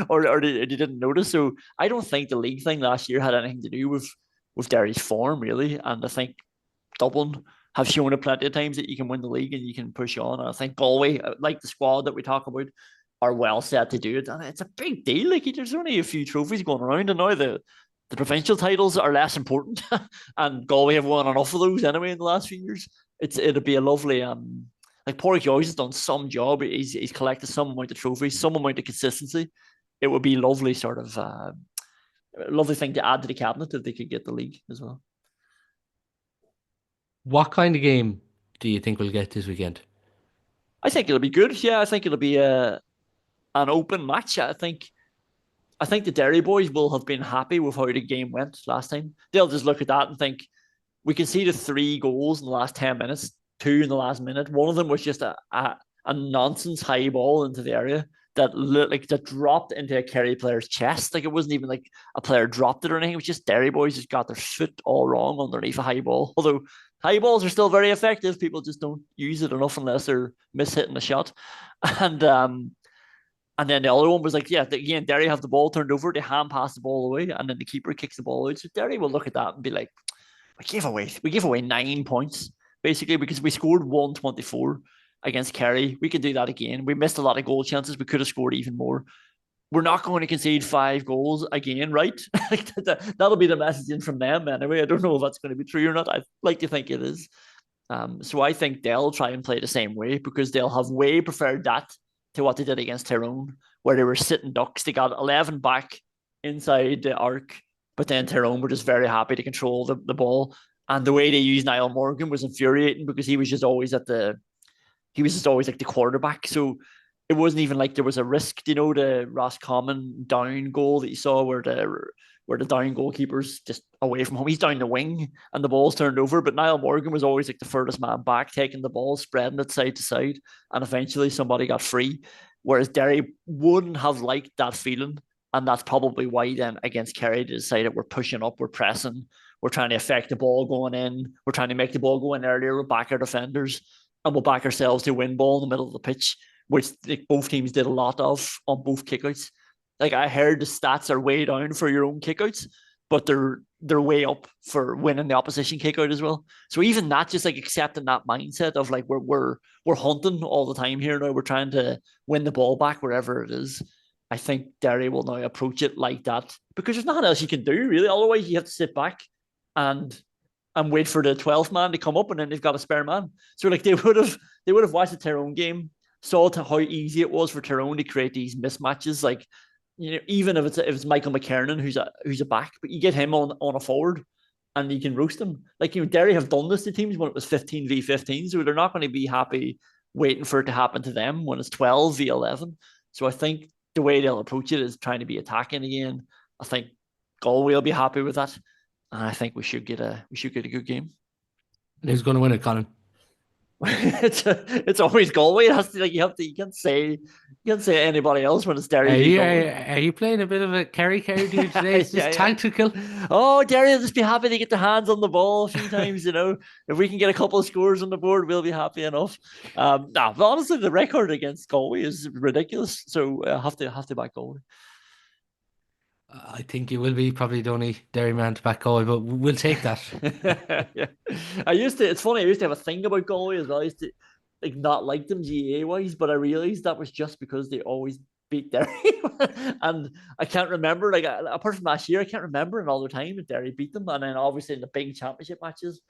or they didn't notice. So I don't think the league thing last year had anything to do with Derry's form, really. And I think Dublin have shown it plenty of times that you can win the league and you can push on. And I think Galway, like the squad that we talk about, are well set to do it. And it's a big deal. Like, there's only a few trophies going around, and now the provincial titles are less important. And Galway have won enough of those anyway in the last few years. It'll be a lovely like, Pádraig Joyce has done some job. He's collected some amount of trophies, some amount of consistency. It would be lovely, sort of lovely thing to add to the cabinet if they could get the league as well. What kind of game do you think we'll get this weekend? I think it'll be good. Yeah, I think it'll be an open match. I think the Derry boys will have been happy with how the game went last time. They'll just look at that and think we conceded 3 goals in the last 10 minutes, 2 in the last minute. One of them was just a nonsense high ball into the area that dropped into a Kerry player's chest. Like it wasn't even like a player dropped it or anything. It was just Derry boys just got their foot all wrong underneath a high ball. Although high balls are still very effective, people just don't use it enough unless they're mishitting the shot. And and then the other one was like, yeah, again, Derry have the ball turned over, they hand pass the ball away, and then the keeper kicks the ball out. So Derry will look at that and be like, we gave away 9 points basically because we scored 124 against Kerry. We could do that again. We missed a lot of goal chances. We could have scored even more. We're not going to concede 5 goals again, right? That'll be the messaging from them anyway. I don't know if that's going to be true or not. I'd like to think it is. So I think they'll try and play the same way because they'll have way preferred that to what they did against Tyrone, where they were sitting ducks. They got 11 back inside the arc, but then Tyrone were just very happy to control the ball. And the way they used Niall Morgan was infuriating because he was just always like the quarterback. So it wasn't even like there was a risk. You know, the Roscommon down goal that you saw where the down goalkeeper's just away from home. He's down the wing and the ball's turned over. But Niall Morgan was always like the furthest man back, taking the ball, spreading it side to side. And eventually somebody got free. Whereas Derry wouldn't have liked that feeling. And that's probably why then against Kerry they decided we're pushing up, we're pressing, we're trying to affect the ball going in, we're trying to make the ball go in earlier, we'll back our defenders, and we'll back ourselves to win ball in the middle of the pitch, which both teams did a lot of on both kickouts. Like I heard the stats are way down for your own kickouts, but they're way up for winning the opposition kickout as well. So even that, just like accepting that mindset of like we're hunting all the time here now. We're trying to win the ball back wherever it is. I think Derry will now approach it like that because there's nothing else you can do really. Otherwise, you have to sit back and wait for the 12th man to come up, and then they've got a spare man. So like they would have watched the Tyrone game, saw how easy it was for Tyrone to create these mismatches. Like, you know, even if it's Michael McKernan who's a back, but you get him on a forward and you can roast him. Like, you know, Derry have done this to teams when it was 15v15, so they're not going to be happy waiting for it to happen to them when it's 12v11. So I think the way they'll approach it is trying to be attacking again. I think Galway will be happy with that, and I think we should get a good game. And who's going to win it, Colin? It's always Galway. It has to, like, you can't say anybody else when it's Derry. Are you playing a bit of a Kerry dude today? It's just tactical. Oh, Derry will just be happy to get their hands on the ball a few times. You know, if we can get a couple of scores on the board, we'll be happy enough. But honestly, the record against Galway is ridiculous. So I have to back Galway. I think you will be probably the only Derry man to back Galway, but we'll take that. Yeah. It's funny, I used to have a thing about Galway as well. I used to like not like them GAA wise, but I realized that was just because they always beat Derry. And I can't remember, like apart from last year, I can't remember another time that Derry beat them. And then obviously in the big championship matches,